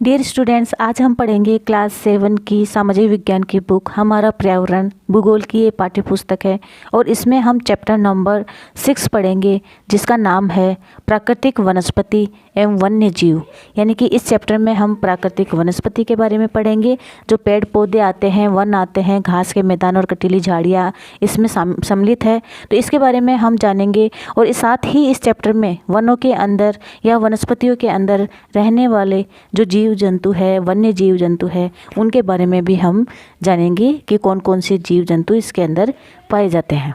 Dear students, आज हम पढ़ेंगे क्लास 7 की सामाजिक विज्ञान की बुक हमारा पर्यावरण भूगोल की ये पाठ्य पुस्तक है और इसमें हम चैप्टर नंबर 6 पढ़ेंगे जिसका नाम है प्राकृतिक वनस्पति एवं वन्य जीव। यानी कि इस चैप्टर में हम प्राकृतिक वनस्पति के बारे में पढ़ेंगे। जो पेड़ पौधे आते हैं, वन आते हैं, घास के मैदान और कटीली झाड़ियाँ इसमें सम्मिलित है, तो इसके बारे में हम जानेंगे। और साथ ही इस चैप्टर में वनों के अंदर या वनस्पतियों के अंदर रहने वाले जो जीव जंतु है, वन्य जीव जंतु है, उनके बारे में भी हम जानेंगे कि कौन कौन से जीव जंतु इसके अंदर पाए जाते हैं।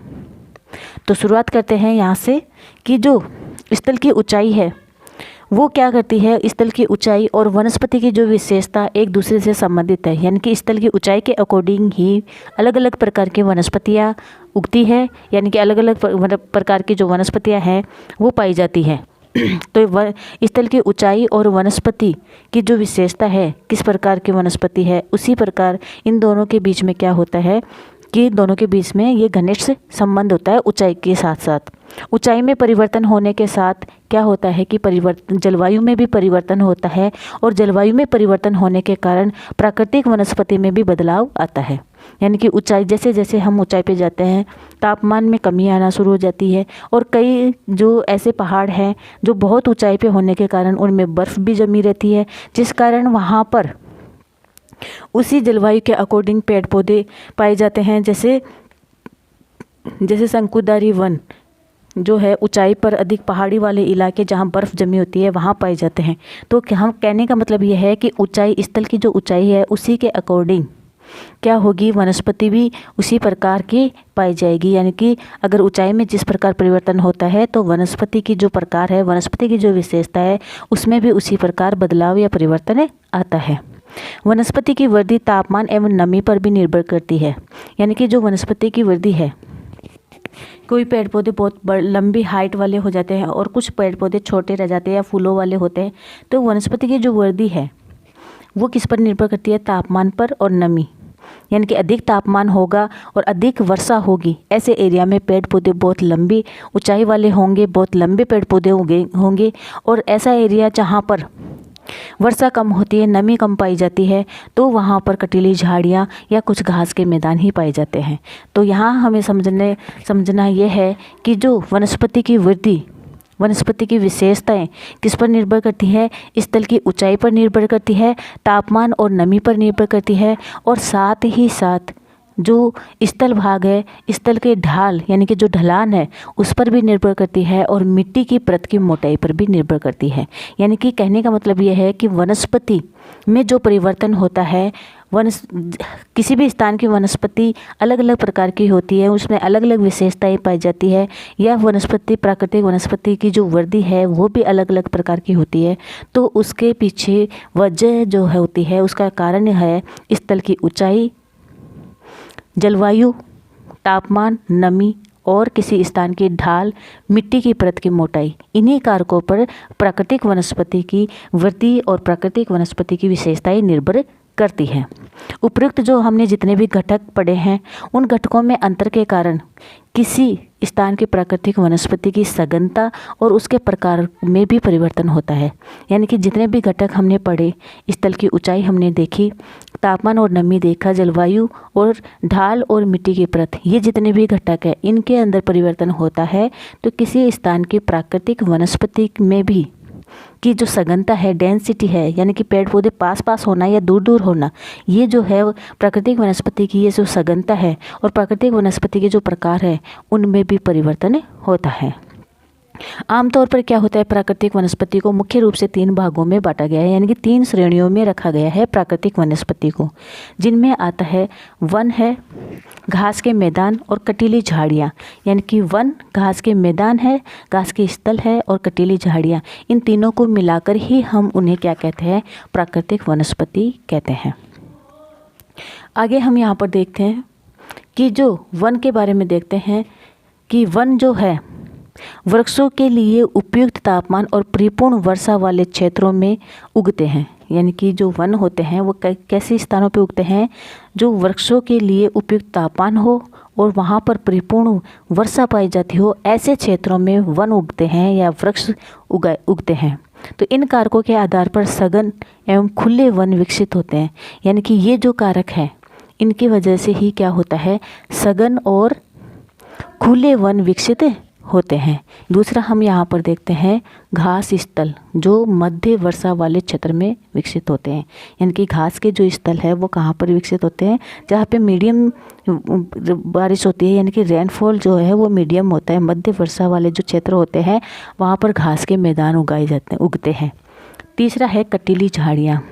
तो शुरुआत करते हैं यहाँ से कि जो स्थल की ऊंचाई है वो क्या करती है। स्थल की ऊंचाई और वनस्पति की जो विशेषता एक दूसरे से संबंधित है। यानी कि स्थल की ऊंचाई के अकॉर्डिंग ही अलग अलग प्रकार की वनस्पतियाँ उगती है, यानी कि अलग अलग प्रकार की जो वनस्पतियाँ हैं वो पाई जाती हैं। तो स्थल की ऊंचाई और वनस्पति की जो विशेषता है, किस प्रकार की वनस्पति है, उसी प्रकार इन दोनों के बीच में क्या होता है कि दोनों के बीच में ये घनिष्ठ संबंध होता है ऊंचाई के साथ साथ। ऊंचाई में परिवर्तन होने के साथ क्या होता है कि जलवायु में भी परिवर्तन होता है और जलवायु में परिवर्तन होने के कारण प्राकृतिक वनस्पति में भी बदलाव आता है। यानी कि ऊंचाई जैसे जैसे हम ऊंचाई पे जाते हैं तापमान में कमी आना शुरू हो जाती है और कई जो ऐसे पहाड़ हैं जो बहुत ऊंचाई पे होने के कारण उनमें बर्फ़ भी जमी रहती है, जिस कारण वहाँ पर उसी जलवायु के अकॉर्डिंग पेड़ पौधे पाए जाते हैं। जैसे शंकुधारी वन जो है ऊंचाई पर अधिक पहाड़ी वाले इलाके जहाँ बर्फ़ जमी होती है वहाँ पाए जाते हैं। तो हम कहने का मतलब ये है कि ऊंचाई, स्थल की जो ऊंचाई है उसी के अकॉर्डिंग क्या होगी, वनस्पति भी उसी प्रकार की पाई जाएगी। यानी कि अगर ऊंचाई में जिस प्रकार परिवर्तन होता है तो वनस्पति की जो प्रकार है, वनस्पति की जो विशेषता है उसमें भी उसी प्रकार बदलाव या परिवर्तन आता है। वनस्पति की वृद्धि तापमान एवं नमी पर भी निर्भर करती है। यानी कि जो वनस्पति की वृद्धि है, कोई पेड़ पौधे बहुत लंबी हाइट वाले हो जाते हैं और कुछ पेड़ पौधे छोटे रह जाते हैं या फूलों वाले होते हैं। तो वनस्पति की जो वृद्धि है वो किस पर निर्भर करती है, तापमान पर और नमी। यानी कि अधिक तापमान होगा और अधिक वर्षा होगी, ऐसे एरिया में पेड़ पौधे बहुत लंबी ऊंचाई वाले होंगे, बहुत लंबे पेड़ पौधे होंगे। और ऐसा एरिया जहाँ पर वर्षा कम होती है, नमी कम पाई जाती है, तो वहाँ पर कटीली झाड़ियाँ या कुछ घास के मैदान ही पाए जाते हैं। तो यहाँ हमें समझना यह है कि जो वनस्पति की वृद्धि, वनस्पति की विशेषताएं किस पर निर्भर करती है, स्थल की ऊंचाई पर निर्भर करती है, तापमान और नमी पर निर्भर करती है, और साथ ही साथ जो स्थल भाग है, स्थल के ढाल यानी कि जो ढलान है उस पर भी निर्भर करती है, और मिट्टी की परत की मोटाई पर भी निर्भर करती है। यानी कि कहने का मतलब यह है कि वनस्पति में जो परिवर्तन होता है, किसी भी स्थान की वनस्पति अलग अलग प्रकार की होती है, उसमें अलग अलग विशेषताएं पाई जाती है। यह वनस्पति, प्राकृतिक वनस्पति की जो वृद्धि है वो भी अलग अलग प्रकार की होती है। तो उसके पीछे वजह जो है होती है, उसका कारण है स्थल की ऊंचाई, जलवायु, तापमान, नमी और किसी स्थान की ढाल, मिट्टी की परत की मोटाई। इन्हीं कारकों पर प्राकृतिक वनस्पति की वृद्धि और प्राकृतिक वनस्पति की विशेषताएं निर्भर करती हैं। उपयुक्त जो हमने जितने भी घटक पढ़े हैं उन घटकों में अंतर के कारण किसी स्थान की प्राकृतिक वनस्पति की सघनता और उसके प्रकार में भी परिवर्तन होता है। यानी कि जितने भी घटक हमने पढ़े, स्थल की ऊंचाई हमने देखी, तापमान और नमी देखा, जलवायु और ढाल और मिट्टी की परत, ये जितने भी घटक है इनके अंदर परिवर्तन होता है। तो किसी स्थान की प्राकृतिक वनस्पति में भी की जो सघनता है, डेंसिटी है, यानी कि पेड़ पौधे पास पास होना या दूर दूर होना, ये जो है प्राकृतिक वनस्पति की ये जो सघनता है और प्राकृतिक वनस्पति के जो प्रकार है उनमें भी परिवर्तन होता है। आमतौर पर क्या होता है, प्राकृतिक वनस्पति को मुख्य रूप से 3 भागों में बांटा गया है। यानी कि 3 श्रेणियों में रखा गया है प्राकृतिक वनस्पति को, जिनमें आता है वन है, घास के मैदान और कटीली झाड़ियाँ। यानी कि वन, घास के मैदान है, घास के स्थल है और कटीली झाड़ियाँ, इन तीनों को मिलाकर ही हम उन्हें क्या कहते हैं, प्राकृतिक वनस्पति कहते हैं। आगे हम यहाँ पर देखते हैं कि जो वन के बारे में देखते हैं कि वन जो है वृक्षों के लिए उपयुक्त तापमान और परिपूर्ण वर्षा वाले क्षेत्रों में उगते हैं। यानी कि जो वन होते हैं वो कैसे स्थानों पे उगते हैं, जो वृक्षों के लिए उपयुक्त तापमान हो और वहाँ पर परिपूर्ण वर्षा पाई जाती हो, ऐसे क्षेत्रों में वन उगते हैं या वृक्ष उगते हैं। तो इन कारकों के आधार पर सघन एवं खुले वन विकसित होते हैं। यानी कि ये जो कारक हैं इनकी वजह से ही क्या होता है, सघन और खुले वन विकसित होते हैं। दूसरा हम यहाँ पर देखते हैं घास स्थल जो मध्य वर्षा वाले क्षेत्र में विकसित होते हैं। यानी कि घास के जो स्थल है वो कहाँ पर विकसित होते हैं, जहाँ पे मीडियम बारिश होती है, यानी कि रेनफॉल जो है वो मीडियम होता है। मध्य वर्षा वाले जो क्षेत्र होते हैं वहाँ पर घास के मैदान उगते हैं। तीसरा है कटीली झाड़ियाँ।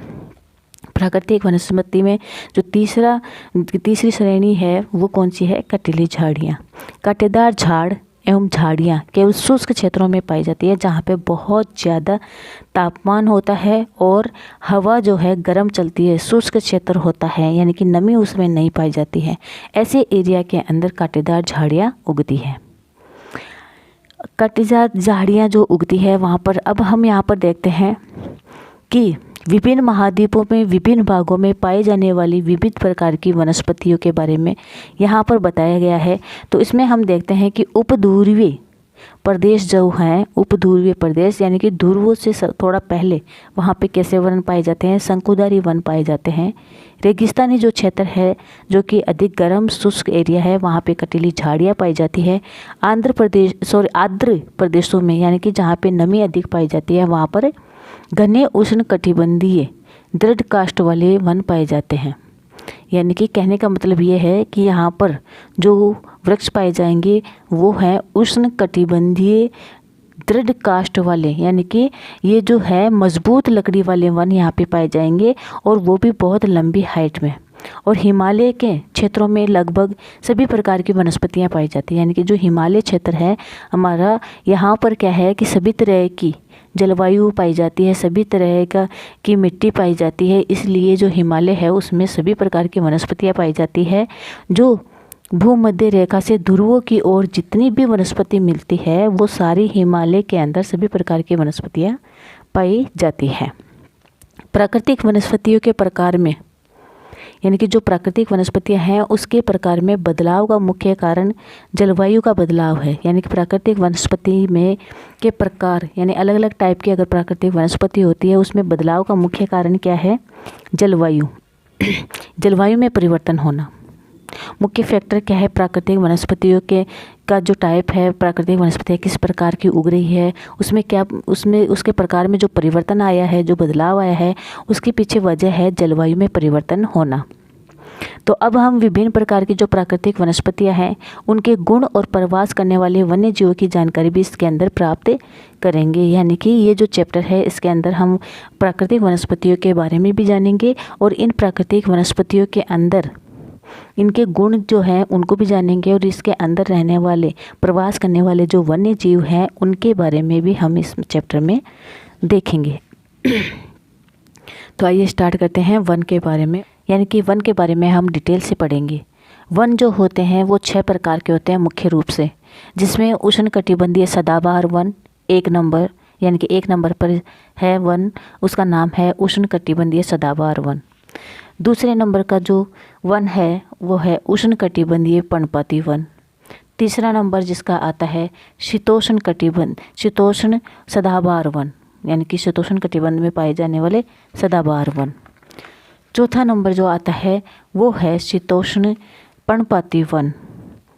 प्राकृतिक वनस्पति में जो तीसरी श्रेणी है वो कौन सी है, कटीली झाड़ियाँ। कांटेदार झाड़ एवं झाड़ियाँ केवल शुष्क क्षेत्रों में पाई जाती है, जहाँ पे बहुत ज़्यादा तापमान होता है और हवा जो है गर्म चलती है, शुष्क क्षेत्र होता है, यानी कि नमी उसमें नहीं पाई जाती है। ऐसे एरिया के अंदर कांटेदार झाड़ियाँ उगती है। कांटेदार झाड़ियाँ जो उगती है वहाँ पर अब हम यहाँ पर देखते हैं कि विभिन्न महाद्वीपों में विभिन्न भागों में पाए जाने वाली विविध प्रकार की वनस्पतियों के बारे में यहाँ पर बताया गया है। तो इसमें हम देखते हैं कि उपध्रुवीय प्रदेश जो हैं, उपध्रुवीय प्रदेश यानी कि ध्रुवों से थोड़ा पहले वहाँ पे कैसे वन पाए जाते हैं, शंकुधारी वन पाए जाते हैं। रेगिस्तानी जो क्षेत्र है जो कि अधिक गर्म शुष्क एरिया है वहाँ पे कटीली झाड़ियाँ पाई जाती है। आर्द्र प्रदेशों में यानी कि जहाँ पे नमी अधिक पाई जाती है वहाँ पर घने उष्णकटिबंधीय दृढ़ काष्ठ वाले वन पाए जाते हैं। यानी कि कहने का मतलब ये है कि यहाँ पर जो वृक्ष पाए जाएंगे वो हैं उष्णकटिबंधीय दृढ़ काष्ठ वाले, यानी कि ये जो है मजबूत लकड़ी वाले वन यहाँ पे पाए जाएंगे और वो भी बहुत लंबी हाइट में। और हिमालय के क्षेत्रों में लगभग सभी प्रकार की वनस्पतियाँ पाई जाती हैं। यानी कि जो हिमालय क्षेत्र है हमारा, यहाँ पर क्या है कि सभी तरह की जलवायु पाई जाती है, सभी तरह की मिट्टी पाई जाती है। इसलिए जो हिमालय है उसमें सभी प्रकार की वनस्पतियाँ पाई जाती है। जो भूमध्य रेखा से ध्रुवों की ओर जितनी भी वनस्पति मिलती है वो सारी हिमालय के अंदर सभी प्रकार की वनस्पतियाँ पाई जाती हैं। प्राकृतिक वनस्पतियों के प्रकार में यानी कि जो प्राकृतिक वनस्पतियां हैं उसके प्रकार में बदलाव का मुख्य कारण जलवायु का बदलाव है। यानी कि प्राकृतिक वनस्पति में के प्रकार यानी अलग अलग टाइप की अगर प्राकृतिक वनस्पति होती है उसमें बदलाव का मुख्य कारण क्या है, जलवायु। जलवायु में परिवर्तन होना मुख्य फैक्टर क्या है। प्राकृतिक वनस्पतियों के का जो टाइप है, प्राकृतिक वनस्पतियाँ किस प्रकार की उग रही है, उसके प्रकार में जो परिवर्तन आया है, जो बदलाव आया है, उसके पीछे वजह है जलवायु में परिवर्तन होना। तो अब हम विभिन्न प्रकार की जो प्राकृतिक वनस्पतियाँ हैं उनके गुण और प्रवास करने वाले वन्य जीवों की जानकारी भी इसके अंदर प्राप्त करेंगे। यानी कि ये जो चैप्टर है इसके अंदर हम प्राकृतिक वनस्पतियों के बारे में भी जानेंगे और इन प्राकृतिक वनस्पतियों के अंदर इनके गुण जो हैं उनको भी जानेंगे और इसके अंदर रहने वाले प्रवास करने वाले जो वन्य जीव हैं उनके बारे में भी हम इस चैप्टर में देखेंगे। तो आइए स्टार्ट करते हैं वन के बारे में। यानी कि वन के बारे में हम डिटेल से पढ़ेंगे। वन जो होते हैं वो 6 प्रकार के होते हैं मुख्य रूप से, जिसमें उष्णकटिबंधीय सदाबहार वन 1 नंबर, यानी कि 1 नंबर पर है वन, उसका नाम है उष्णकटिबंधीय सदाबहार वन। दूसरे नंबर का जो वन है वो है उष्णकटिबंधीय पर्णपाती वन। तीसरा नंबर जिसका आता है शीतोष्ण सदाबहार वन, यानी कि शीतोष्ण कटिबंध में पाए जाने वाले सदाबहार वन। चौथा नंबर जो आता है वो है शीतोष्ण पर्णपाती वन,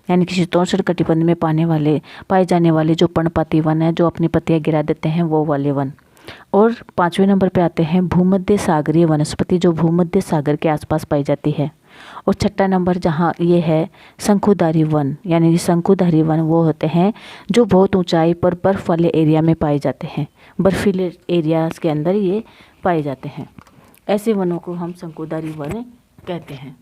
यानी कि शीतोष्ण कटिबंध में पाए जाने वाले जो पर्णपाती वन है, जो अपनी पत्तियां गिरा देते हैं वो वाले वन। और 5वें नंबर पे आते हैं भूमध्य सागरीय वनस्पति, जो भूमध्य सागर के आसपास पाई जाती है। और 6ठा नंबर जहाँ ये है शंकुधारी वन, यानी कि शंकुधारी वन वो होते हैं जो बहुत ऊंचाई पर बर्फ़ वाले एरिया में पाए जाते हैं, बर्फीले एरियाज़ के अंदर ये पाए जाते हैं। ऐसे वनों को हम शंकुधारी वन कहते हैं।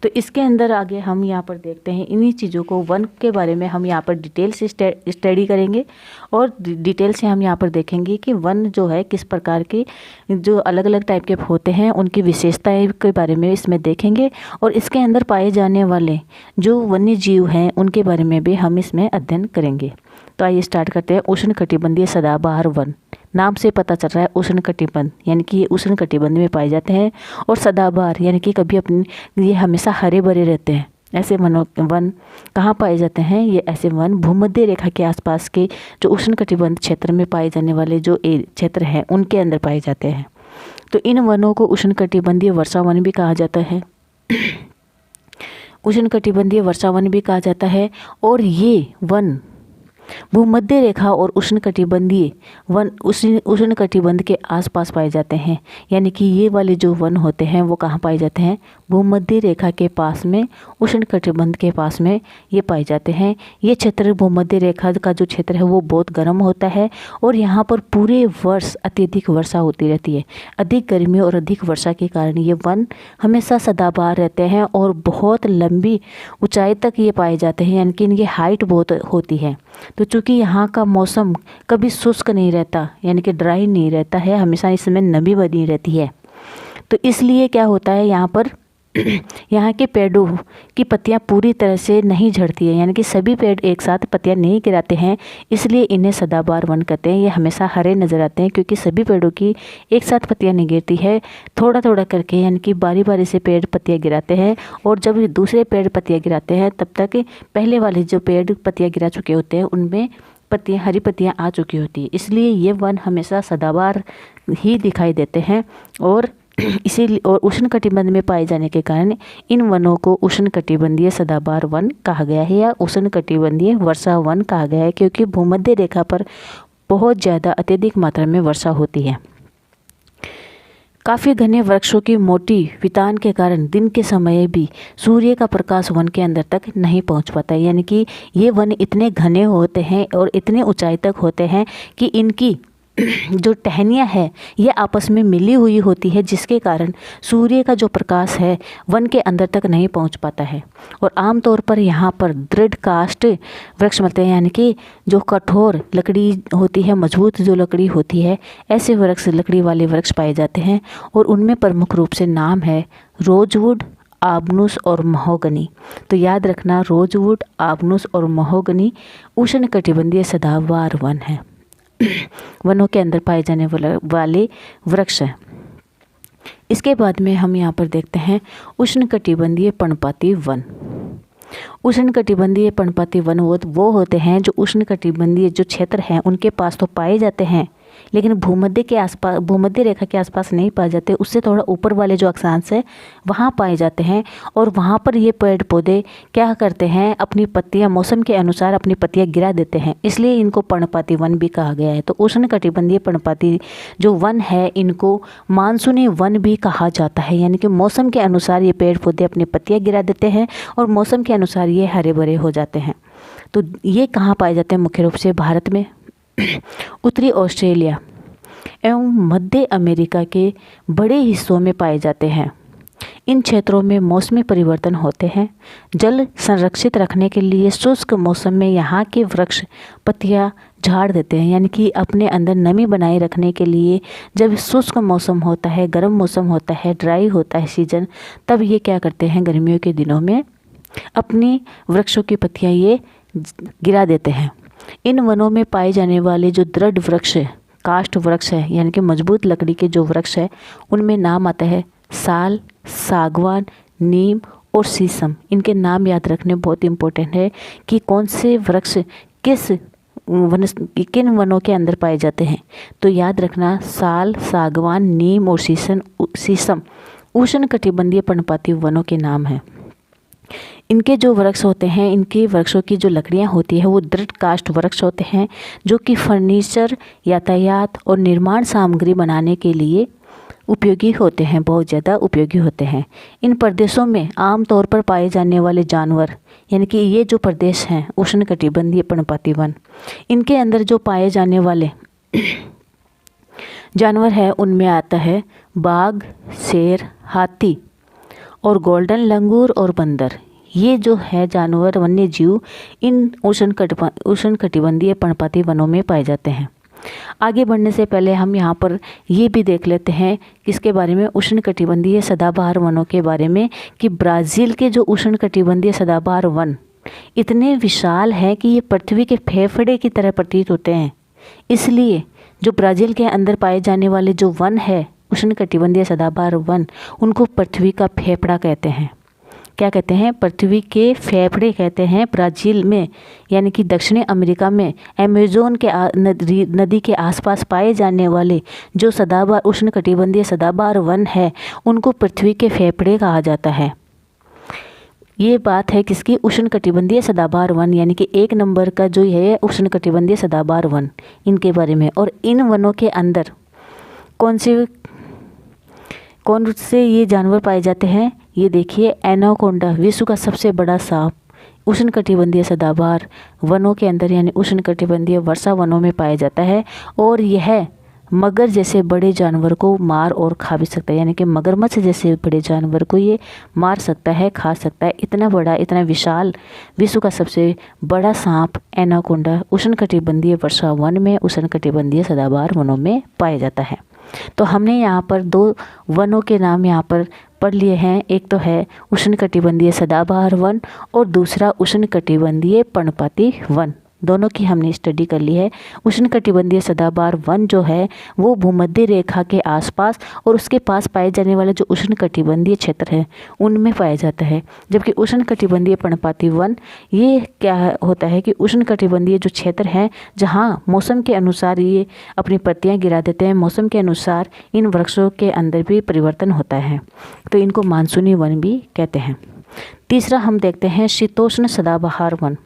तो इसके अंदर आगे हम यहाँ पर देखते हैं इन्हीं चीज़ों को, वन के बारे में हम यहाँ पर डिटेल से स्टडी करेंगे और डिटेल से हम यहाँ पर देखेंगे कि वन जो है किस प्रकार के जो अलग अलग टाइप के होते हैं उनकी विशेषताएं के बारे में इसमें देखेंगे और इसके अंदर पाए जाने वाले जो वन्य जीव हैं उनके बारे में भी हम इसमें अध्ययन करेंगे। तो आइए स्टार्ट करते हैं। उष्णकटिबंधीय सदाबहार वन, नाम से पता चल रहा है उष्णकटिबंध, यानी कि ये उष्णकटिबंध में पाए जाते हैं। और सदाबहार यानी कि ये हमेशा हरे भरे रहते हैं, ऐसे वन कहाँ पाए जाते हैं? ये ऐसे वन भूमध्य रेखा के आसपास के जो उष्णकटिबंध क्षेत्र में पाए जाने वाले जो क्षेत्र हैं उनके अंदर पाए जाते हैं। तो इन वनों को उष्णकटिबंधीय वर्षा वन भी कहा जाता है। उष्णकटिबंधीय वर्षा वन भी कहा जाता है। और ये वन भूमध्य रेखा और उष्णकटिबंधीय वन उष्णकटिबंध के आसपास पाए जाते हैं। यानी कि ये वाले जो वन होते हैं वो कहाँ पाए जाते हैं? भूमध्य रेखा के पास में, उष्णकटिबंध के पास में ये पाए जाते हैं। ये क्षेत्र भूमध्य रेखा का जो क्षेत्र है वो बहुत गर्म होता है और यहाँ पर पूरे वर्ष अत्यधिक वर्षा होती रहती है। अधिक गर्मी और अधिक वर्षा के कारण ये वन हमेशा सदाबहार रहते हैं और बहुत लंबी ऊंचाई तक ये पाए जाते हैं। यानी कि इनकी हाइट बहुत होती है। तो चूँकि यहाँ का मौसम कभी शुष्क नहीं रहता, यानी कि ड्राई नहीं रहता है, हमेशा इसमें नमी बनी रहती है। तो इसलिए क्या होता है यहाँ पर यहाँ के पेड़ों की पत्तियाँ पूरी तरह से नहीं झड़ती है। यानी कि सभी पेड़ एक साथ पत्तियाँ नहीं गिराते हैं, इसलिए इन्हें सदाबहार वन कहते हैं। ये हमेशा हरे नज़र आते हैं क्योंकि सभी पेड़ों की एक साथ पत्तियाँ नहीं गिरती है, थोड़ा थोड़ा करके, यानी कि बारी बारी से पेड़ पत्तियाँ गिराते हैं। और जब दूसरे पेड़ पत्तियाँ गिराते हैं तब तक पहले वाले जो पेड़ पत्तियाँ गिरा चुके होते हैं उनमें पत्तियाँ, हरी पत्तियाँ आ चुकी होती है। इसलिए ये वन हमेशा सदाबहार ही दिखाई देते हैं। और इसीलिए और उष्णकटिबंध में पाए जाने के कारण इन वनों को उष्णकटिबंधीय सदाबहार वन कहा गया है या उष्णकटिबंधीय वर्षा वन कहा गया है, क्योंकि भूमध्य रेखा पर बहुत ज़्यादा अत्यधिक मात्रा में वर्षा होती है। काफ़ी घने वृक्षों की मोटी वितान के कारण दिन के समय भी सूर्य का प्रकाश वन के अंदर तक नहीं पहुंच पाता है। यानी कि ये वन इतने घने होते हैं और इतने ऊंचाई तक होते हैं कि इनकी जो टहनियाँ है ये आपस में मिली हुई होती है, जिसके कारण सूर्य का जो प्रकाश है वन के अंदर तक नहीं पहुंच पाता है। और आमतौर पर यहाँ पर दृढ़ काष्ठ वृक्ष मिलते हैं, यानी कि जो कठोर लकड़ी होती है, मजबूत जो लकड़ी होती है, ऐसे वृक्ष, लकड़ी वाले वृक्ष पाए जाते हैं। और उनमें प्रमुख रूप से नाम है रोजवुड, आबनूस और महोगनी। तो याद रखना, रोजवुड, आबनूस और महोगनी उष्णकटिबंधीय सदाबहार वन है, वनों के अंदर पाए जाने वाले वृक्ष हैं। इसके बाद में हम यहाँ पर देखते हैं उष्णकटिबंधीय पर्णपाती वन। उष्णकटिबंधीय पर्णपाती वन वो होते हैं जो उष्णकटिबंधीय जो क्षेत्र हैं उनके पास तो पाए जाते हैं, लेकिन भूमध्य रेखा के आसपास नहीं पाए जाते। उससे थोड़ा ऊपर वाले जो अक्षांश है वहाँ पाए जाते हैं। और वहाँ पर ये पेड़ पौधे क्या करते हैं, अपनी पत्तियाँ मौसम के अनुसार अपनी पत्तियाँ गिरा देते हैं, इसलिए इनको पर्णपाती वन भी कहा गया है। तो उष्णकटिबंधीय पर्णपाती जो वन है इनको मानसूनी वन भी कहा जाता है। यानी कि मौसम के अनुसार ये पेड़ पौधे अपनी पत्तियाँ गिरा देते हैं और मौसम के अनुसार ये हरे भरे हो जाते हैं। तो ये कहाँ पाए जाते हैं? मुख्य रूप से भारत में, उत्तरी ऑस्ट्रेलिया एवं मध्य अमेरिका के बड़े हिस्सों में पाए जाते हैं। इन क्षेत्रों में मौसमी परिवर्तन होते हैं। जल संरक्षित रखने के लिए शुष्क मौसम में यहाँ के वृक्ष पत्तियाँ झाड़ देते हैं। यानी कि अपने अंदर नमी बनाए रखने के लिए जब शुष्क मौसम होता है, गर्म मौसम होता है, ड्राई होता है सीजन, तब ये क्या करते हैं, गर्मियों के दिनों में अपनी वृक्षों की पत्तियाँ ये गिरा देते हैं। इन वनों में पाए जाने वाले जो दृढ़ वृक्ष है, काष्ठ वृक्ष है, यानी कि मजबूत लकड़ी के जो वृक्ष है, उनमें नाम आता है साल, सागवान, नीम और शीशम। इनके नाम याद रखने बहुत इम्पोर्टेंट है कि कौन से वृक्ष किन वनों के अंदर पाए जाते हैं। तो याद रखना, साल, सागवान, नीम और शीशम उष्णकटिबंधीय पर्णपाती वनों के नाम हैं। इनके जो वृक्ष होते हैं, इनके वृक्षों की जो लकड़ियां होती है वो दृढ़ काष्ठ वृक्ष होते हैं, जो कि फर्नीचर, यातायात और निर्माण सामग्री बनाने के लिए उपयोगी होते हैं, बहुत ज़्यादा उपयोगी होते हैं। इन प्रदेशों में आमतौर पर पाए जाने वाले जानवर, यानी कि ये जो प्रदेश हैं उष्णकटिबंधीय पर्णपाती वन, इनके अंदर जो पाए जाने वाले जानवर है उनमें आता है बाघ, शेर, हाथी और गोल्डन लंगूर और बंदर। ये जो है जानवर, वन्य जीव इन उष्णकटिबंधीय पर्णपाती वनों में पाए जाते हैं। आगे बढ़ने से पहले हम यहाँ पर ये भी देख लेते हैं किसके बारे में, उष्णकटिबंधीय सदाबहार वनों के बारे में, कि ब्राज़ील के जो उष्णकटिबंधीय सदाबहार वन इतने विशाल हैं कि ये पृथ्वी के फेफड़े की तरह प्रतीत होते हैं। इसलिए जो ब्राज़ील के अंदर पाए जाने वाले जो वन है उष्णकटिबंधीय सदाबहार वन, उनको पृथ्वी का फेफड़ा कहते हैं। क्या कहते हैं, पृथ्वी के फेफड़े कहते हैं ब्राज़ील में यानी कि दक्षिणी अमेरिका में अमेज़न के नदी के आसपास पाए जाने वाले जो सदाबहार उष्णकटिबंधीय सदाबहार वन है उनको पृथ्वी के फेफड़े कहा जाता है। ये बात है किसकी, उष्णकटिबंधीय सदाबहार वन यानी कि 1 नंबर का जो है उष्णकटिबंधीय सदाबहार वन, इनके बारे में। और इन वनों के अंदर कौन से ये जानवर पाए जाते हैं, ये देखिए एनाकोंडा, विश्व का सबसे बड़ा सांप उष्णकटिबंधीय सदाबहार वनों के अंदर यानी उष्णकटिबंधीय वर्षा वनों में पाया जाता है। और यह मगर जैसे बड़े जानवर को मार और खा भी सकता है, यानी कि मगरमच्छ जैसे बड़े जानवर को ये मार सकता है, खा सकता है। इतना बड़ा, इतना विशाल विश्व का सबसे बड़ा सांप एनाकोंडा उष्णकटिबंधीय वर्षा वन में उष्णकटिबंधीय सदाबहार वनों में पाया जाता है। तो हमने यहाँ पर 2 वनों के नाम यहाँ पर पढ़ लिए हैं। एक तो है उष्णकटिबंधीय सदाबहार वन और दूसरा उष्णकटिबंधीय पर्णपाती वन। दोनों की हमने स्टडी कर ली है। उष्णकटिबंधीय सदाबहार वन जो है वो भूमध्य रेखा के आसपास और उसके पास पाए जाने वाले जो उष्णकटिबंधीय क्षेत्र है उनमें पाया जाता है। जबकि उष्णकटिबंधीय पर्णपाती वन ये क्या होता है कि उष्णकटिबंधीय जो क्षेत्र है जहाँ मौसम के अनुसार ये अपनी पत्तियाँ गिरा देते हैं, मौसम के अनुसार इन वृक्षों के अंदर भी परिवर्तन होता है, तो इनको मानसूनी वन भी कहते हैं। तीसरा हम देखते हैं शीतोष्ण सदाबहार वन,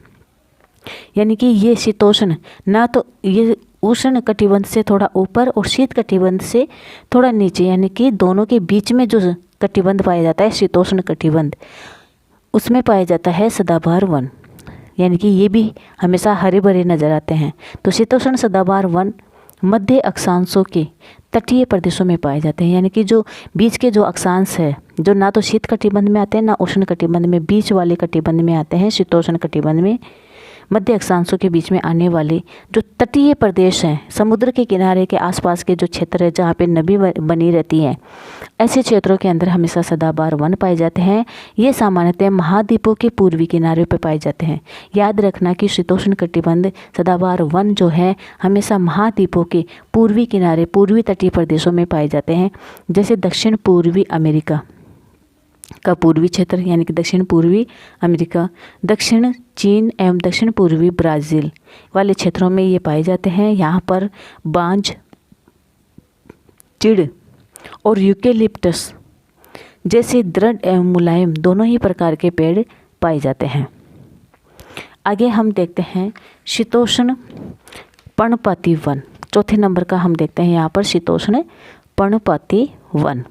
यानी कि ये शीतोष्ण, ना तो ये उष्ण कटिबंध से थोड़ा ऊपर और शीत कटिबंध से थोड़ा नीचे, यानी कि दोनों के बीच में जो कटिबंध पाया जाता है शीतोष्ण कटिबंध, उसमें पाया जाता है सदाबहार वन। यानी कि ये भी हमेशा हरे भरे नज़र आते हैं। तो शीतोष्ण सदाबहार वन मध्य अक्षांशों के तटीय प्रदेशों में पाए जाते हैं, यानी कि जो बीच के जो अक्षांश है जो ना तो शीत कटिबंध में आते हैं ना उष्ण कटिबंध में, बीच वाले कटिबंध में आते हैं, शीतोष्ण कटिबंध में मध्य अक्षांशों के बीच में आने वाले जो तटीय प्रदेश हैं, समुद्र के किनारे के आसपास के जो क्षेत्र है जहाँ पे नदी बनी रहती हैं, ऐसे क्षेत्रों के अंदर हमेशा सदाबहार वन पाए जाते हैं। ये सामान्यतः महाद्वीपों के पूर्वी किनारे पर पाए जाते हैं। याद रखना कि शीतोष्ण कटिबंध सदाबहार वन जो है हमेशा महाद्वीपों के पूर्वी किनारे, पूर्वी तटीय प्रदेशों में पाए जाते हैं। जैसे दक्षिण पूर्वी अमेरिका का पूर्वी क्षेत्र यानी कि दक्षिण पूर्वी अमेरिका, दक्षिण चीन एवं दक्षिण पूर्वी ब्राज़ील वाले क्षेत्रों में ये पाए जाते हैं। यहाँ पर बांज, चिड़ और यूकेलिप्टस जैसे दृढ़ एवं मुलायम दोनों ही प्रकार के पेड़ पाए जाते हैं। आगे हम देखते हैं शीतोष्ण पर्णपाती वन। चौथे नंबर का हम देखते हैं यहाँ पर शीतोष्ण पर्णपाती वन।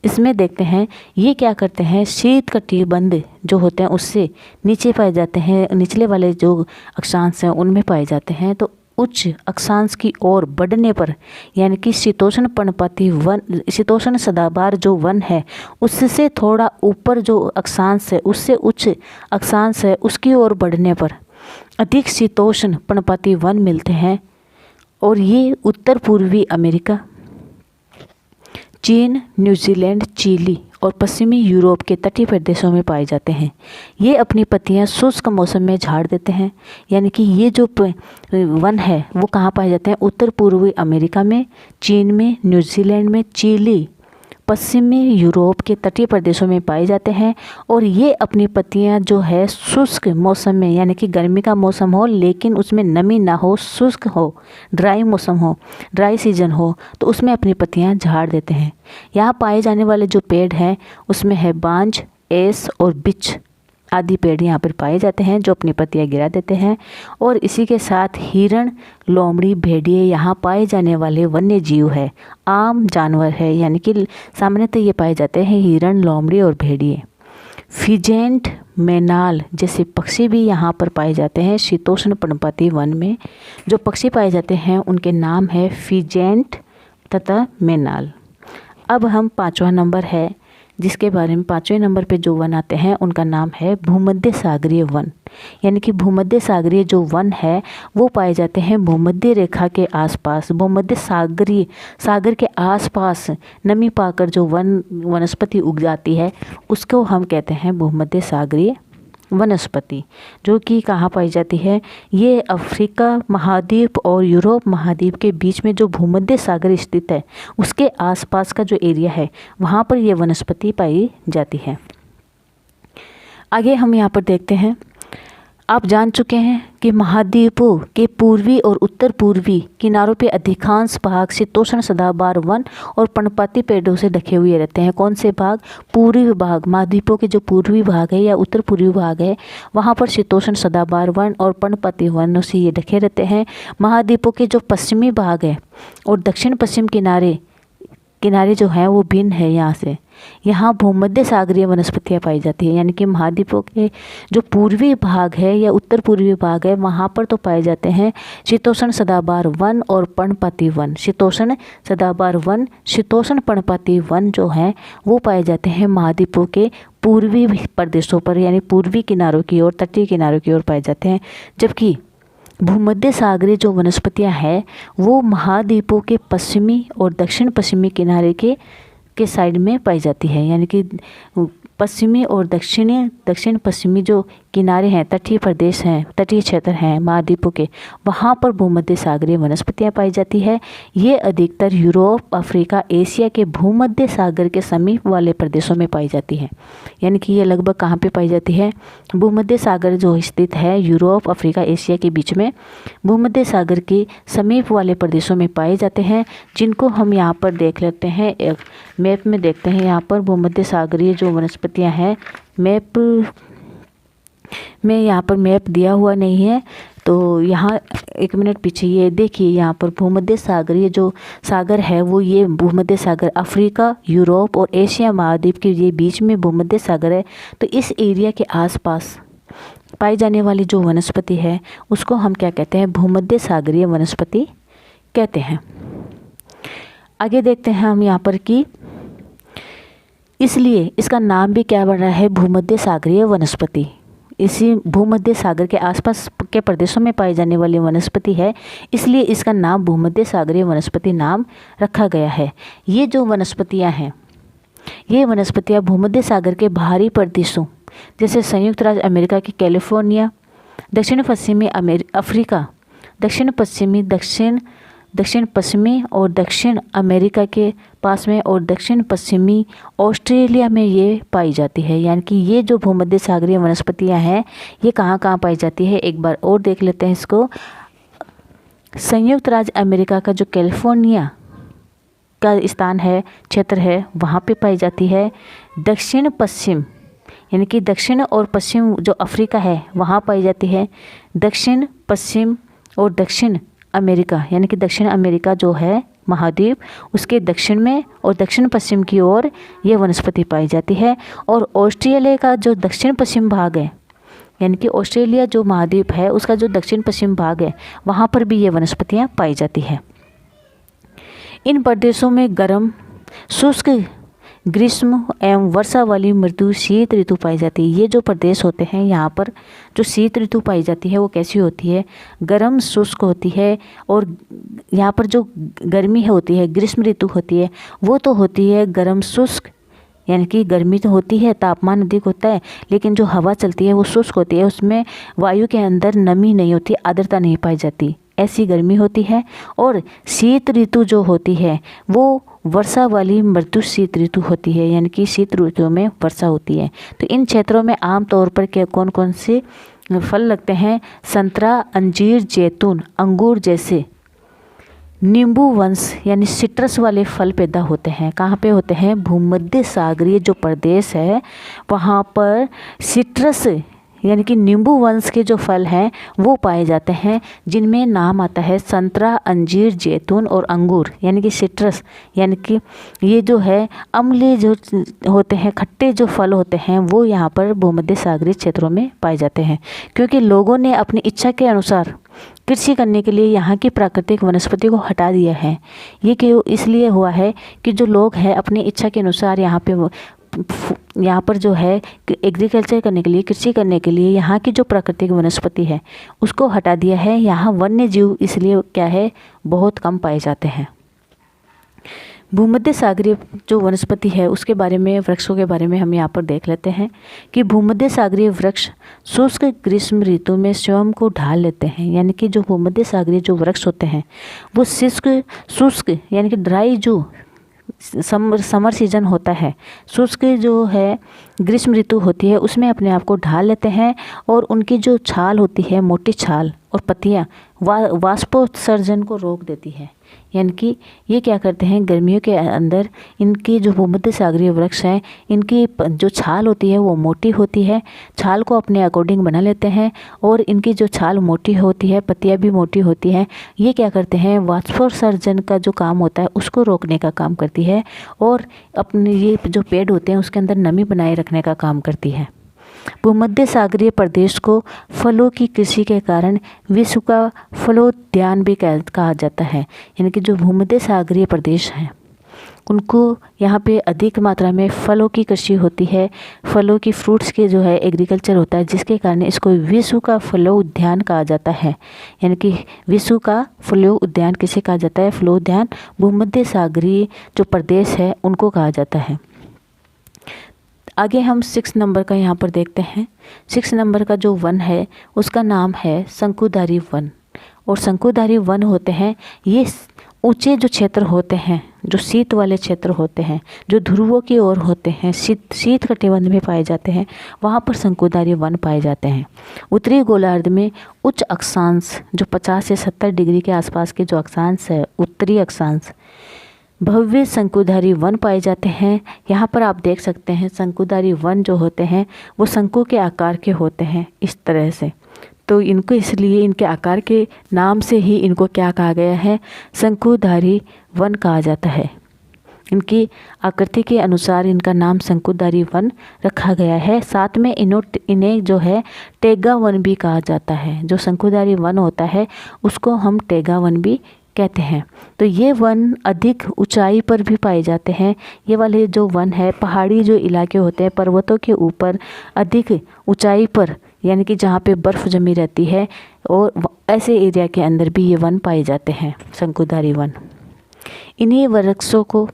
इसमें देखते हैं ये क्या करते हैं, शीत कटिबंध जो होते हैं उससे नीचे पाए जाते हैं, निचले वाले जो अक्षांश हैं उनमें पाए जाते हैं। तो उच्च अक्षांश की ओर बढ़ने पर यानी कि शीतोष्ण पर्णपाती वन, शीतोष्ण सदाबहार जो वन है उससे थोड़ा ऊपर जो अक्षांश है, उससे उच्च अक्षांश है, उसकी ओर बढ़ने पर अधिक शीतोष्ण पर्णपाती वन मिलते हैं। और ये उत्तर पूर्वी अमेरिका, चीन, न्यूजीलैंड, चिली और पश्चिमी यूरोप के तटीय प्रदेशों में पाए जाते हैं। ये अपनी पत्तियां शुष्क मौसम में झाड़ देते हैं। यानी कि ये जो वन है वो कहाँ पाए जाते हैं, उत्तर पूर्वी अमेरिका में, चीन में, न्यूजीलैंड में, चिली, पश्चिमी यूरोप के तटीय प्रदेशों में पाए जाते हैं। और ये अपनी पत्तियां जो है शुष्क मौसम में, यानी कि गर्मी का मौसम हो लेकिन उसमें नमी ना हो, शुष्क हो, ड्राई मौसम हो, ड्राई सीजन हो, तो उसमें अपनी पत्तियां झाड़ देते हैं। यहाँ पाए जाने वाले जो पेड़ हैं उसमें है बांज, एस और बिच आदि पेड़ यहाँ पर पाए जाते हैं जो अपनी पत्तियां गिरा देते हैं। और इसी के साथ हिरण, लोमड़ी, भेड़िए यहाँ पाए जाने वाले वन्य जीव है, आम जानवर है, यानी कि सामान्यतः ये पाए जाते हैं हिरण, लोमड़ी और भेड़िए। फिजेंट, मैनाल जैसे पक्षी भी यहाँ पर पाए जाते हैं। शीतोष्ण पर्णपाती वन में जो पक्षी पाए जाते हैं उनके नाम है फिजेंट तथा मैनाल। अब हम 5वां नंबर है जिसके बारे में 5वें नंबर पे जो वन आते हैं उनका नाम है भूमध्य सागरीय वन। यानी कि भूमध्य सागरीय जो वन है वो पाए जाते हैं भूमध्य रेखा के आसपास, भूमध्य सागर के आसपास नमी पाकर जो वनस्पति उग जाती है उसको हम कहते हैं भूमध्य सागरीय वनस्पति, जो कि कहाँ पाई जाती है, ये अफ्रीका महाद्वीप और यूरोप महाद्वीप के बीच में जो भूमध्य सागर स्थित है उसके आसपास का जो एरिया है वहाँ पर ये वनस्पति पाई जाती है। आगे हम यहाँ पर देखते हैं, आप जान चुके हैं कि महाद्वीपों के पूर्वी और उत्तर पूर्वी किनारों पे अधिकांश भाग शीतोष्ण सदाबहार वन और पर्णपाती पेड़ों से ढके हुए रहते हैं। कौन से भाग? पूर्वी भाग, महाद्वीपों के जो पूर्वी भाग है या उत्तर पूर्वी भाग है वहाँ पर शीतोष्ण सदाबहार वन और पर्णपाती वनों से ये ढके रहते हैं। महाद्वीपों के जो पश्चिमी भाग है और दक्षिण पश्चिम किनारे जो हैं वो भिन्न है यहाँ से। यहाँ भूमध्य सागरीय वनस्पतियाँ पाई जाती है, यानी कि महाद्वीपों के जो पूर्वी भाग है या उत्तर पूर्वी भाग है वहाँ पर तो पाए जाते हैं शीतोष्ण सदाबहार वन और पर्णपाती वन। शीतोष्ण सदाबहार वन, शीतोष्ण पर्णपाती वन जो हैं वो पाए जाते हैं महाद्वीपों के पूर्वी प्रदेशों पर, यानी पूर्वी किनारों की ओर, तटीय किनारों की ओर पाए जाते हैं। जबकि भूमध्य सागरीय जो वनस्पतियां हैं वो महाद्वीपों के पश्चिमी और दक्षिण पश्चिमी किनारे के साइड में पाई जाती है, यानी कि पश्चिमी और दक्षिण पश्चिमी जो किनारे हैं, तटीय प्रदेश हैं, तटीय क्षेत्र हैं महाद्वीपों के, वहाँ पर भूमध्य सागरीय वनस्पतियाँ पाई जाती है। ये अधिकतर यूरोप, अफ्रीका, एशिया के भूमध्य सागर के समीप वाले प्रदेशों में पाई जाती है। यानी कि ये लगभग कहाँ पे पाई जाती है? भूमध्य सागर जो स्थित है यूरोप, अफ्रीका, एशिया के बीच में भूमध्य सागर के समीप वाले प्रदेशों में पाए जाते हैं, जिनको हम यहाँ पर देख लेते हैं। एक मैप में देखते हैं यहाँ पर भूमध्य सागरीय जो वनस्पतियाँ हैं। मैप में यहाँ पर मैप दिया हुआ नहीं है, तो यहाँ एक मिनट पीछे ये देखिए, यहाँ पर भूमध्य सागरीय जो सागर है वो ये भूमध्य सागर अफ्रीका, यूरोप और एशिया महाद्वीप के ये बीच में भूमध्य सागर है। तो इस एरिया के आसपास पाई जाने वाली जो वनस्पति है उसको हम क्या कहते हैं? भूमध्य सागरीय वनस्पति कहते हैं। आगे देखते हैं हम यहाँ पर कि इसलिए इसका नाम भी क्या बन रहा है? भूमध्य सागरीय वनस्पति। इसी भूमध्य सागर के आसपास के प्रदेशों में पाई जाने वाली वनस्पति है, इसलिए इसका नाम भूमध्य सागरीय वनस्पति नाम रखा गया है। ये जो वनस्पतियां हैं, ये वनस्पतियां भूमध्य सागर के बाहरी प्रदेशों जैसे संयुक्त राज्य अमेरिका की कैलिफोर्निया, दक्षिण पश्चिमी अफ्रीका, दक्षिण पश्चिमी और दक्षिण अमेरिका के पास में और दक्षिण पश्चिमी ऑस्ट्रेलिया में ये पाई जाती है। यानी कि ये जो भूमध्य सागरीय वनस्पतियां हैं ये कहाँ कहाँ पाई जाती है? एक बार और देख लेते हैं इसको। संयुक्त राज्य अमेरिका का जो कैलिफोर्निया का स्थान है, क्षेत्र है, वहाँ पे पाई जाती है। दक्षिण पश्चिम यानी कि दक्षिण और पश्चिम जो अफ्रीका है वहाँ पाई जाती है। दक्षिण पश्चिम और दक्षिण अमेरिका यानी कि दक्षिण अमेरिका जो है महाद्वीप, उसके दक्षिण में और दक्षिण पश्चिम की ओर ये वनस्पति पाई जाती है। और ऑस्ट्रेलिया का जो दक्षिण पश्चिम भाग है, यानी कि ऑस्ट्रेलिया जो महाद्वीप है उसका जो दक्षिण पश्चिम भाग है वहाँ पर भी ये वनस्पतियाँ पाई जाती है। इन प्रदेशों में गर्म, शुष्क, ग्रीष्म एवं वर्षा वाली मृदु शीत ऋतु पाई जाती है। ये जो प्रदेश होते हैं यहाँ पर जो शीत ऋतु पाई जाती है वो कैसी होती है? गर्म, शुष्क होती है। और यहाँ पर जो गर्मी होती है, ग्रीष्म ऋतु होती है, वो तो होती है गर्म शुष्क, यानी कि गर्मी तो होती है, तापमान अधिक होता है, लेकिन जो हवा चलती है वो शुष्क होती है, उसमें वायु के अंदर नमी नहीं होती, आर्द्रता नहीं पाई जाती, ऐसी गर्मी होती है। और शीत ऋतु जो होती है वो वर्षा वाली मृदु शीत ऋतु होती है, यानी कि शीत ऋतु में वर्षा होती है। तो इन क्षेत्रों में आमतौर पर क्या कौन कौन से फल लगते हैं? संतरा, अंजीर, जैतून, अंगूर जैसे नींबू वंश यानी सिट्रस वाले फल पैदा होते हैं। कहाँ पे होते हैं? भूमध्य सागरीय जो प्रदेश है वहाँ पर सिट्रस यानी कि नींबू वंश के जो फल हैं वो पाए जाते हैं, जिनमें नाम आता है संतरा, अंजीर, जैतून और अंगूर, यानी कि सिट्रस। यानी कि ये जो है अम्लीय जो होते हैं, खट्टे जो फल होते हैं वो यहाँ पर भूमध्य सागरीय क्षेत्रों में पाए जाते हैं, क्योंकि लोगों ने अपनी इच्छा के अनुसार कृषि करने के लिए यहाँ की प्राकृतिक वनस्पति को हटा दिया है। ये क्यों इसलिए हुआ है कि जो लोग हैं अपनी इच्छा के अनुसार यहाँ पर जो है एग्रीकल्चर करने के लिए, कृषि करने के लिए यहाँ की जो प्राकृतिक वनस्पति है उसको हटा दिया है। यहाँ वन्य जीव इसलिए क्या है बहुत कम पाए जाते हैं। भूमध्य सागरीय जो वनस्पति है उसके बारे में, वृक्षों के बारे में हम यहाँ पर देख लेते हैं कि भूमध्य सागरीय वृक्ष शुष्क ग्रीष्म ऋतु में स्वयं को ढाल लेते हैं। यानी कि जो भूमध्य सागरीय जो वृक्ष होते हैं वो शुष्क यानी कि ड्राई जो समर सीजन होता है, शुष्क जो है ग्रीष्म ऋतु होती है, उसमें अपने आप को ढाल लेते हैं और उनकी जो छाल होती है, मोटी छाल और पत्तियाँ वाष्पोत्सर्जन को रोक देती है। यानी कि ये क्या करते हैं, गर्मियों के अंदर इनकी जो भूमध्य सागरीय वृक्ष हैं, इनकी जो छाल होती है वो मोटी होती है, छाल को अपने अकॉर्डिंग बना लेते हैं और इनकी जो छाल मोटी होती है, पत्तियां भी मोटी होती हैं, ये क्या करते हैं, वाष्पोत्सर्जन का जो काम होता है उसको रोकने का काम करती है और अपने ये जो पेड़ होते हैं उसके अंदर नमी बनाए रखने का काम करती है। भूमध्य सागरीय प्रदेश को फलों की कृषि के कारण विश्व का फलोद्यान भी कहा जाता है। यानी कि जो भूमध्य सागरीय प्रदेश हैं उनको यहाँ पे अधिक मात्रा में फलों की कृषि होती है, फलों की फ्रूट्स के जो है एग्रीकल्चर होता है, जिसके कारण इसको विश्व का फलोद्यान कहा जाता है। यानी कि विश्व का फलोद्यान किसे कहा जाता है, फलोद्यान भूमध्य सागरीय जो प्रदेश है उनको कहा जाता है। आगे हम 6 नंबर का यहाँ पर देखते हैं। 6 नंबर का जो वन है उसका नाम है शंकुधारी वन। और शंकुधारी वन होते हैं ये ऊंचे जो क्षेत्र होते हैं, जो शीत वाले क्षेत्र होते हैं, जो ध्रुवों की ओर होते हैं, शीत कटिबंध में पाए जाते हैं, वहाँ पर शंकुधारी वन पाए जाते हैं। उत्तरी गोलार्ध में उच्च अक्षांश जो 50 से 70 डिग्री के आसपास के जो अक्षांश है, उत्तरी अक्षांश, भव्य शंकुधारी वन पाए जाते हैं। यहाँ पर आप देख सकते हैं शंकुधारी वन जो होते हैं वो शंकु के आकार के होते हैं इस तरह से। तो इनको इसलिए इनके आकार के नाम से ही इनको क्या कहा गया है, शंकुधारी वन कहा जाता है। इनकी आकृति के अनुसार इनका नाम शंकुधारी वन रखा गया है। साथ में इन्हें जो है टेगा वन भी कहा जाता है। जो शंकुधारी वन होता है उसको हम टेगा वन भी कहते हैं। तो ये वन अधिक ऊंचाई पर भी पाए जाते हैं। ये वाले जो वन है पहाड़ी जो इलाके होते हैं, पर्वतों के ऊपर अधिक ऊंचाई पर, यानी कि जहाँ पे बर्फ़ जमी रहती है, और ऐसे एरिया के अंदर भी ये वन पाए जाते हैं, शंकुधारी वन। इन्हीं वृक्षों को,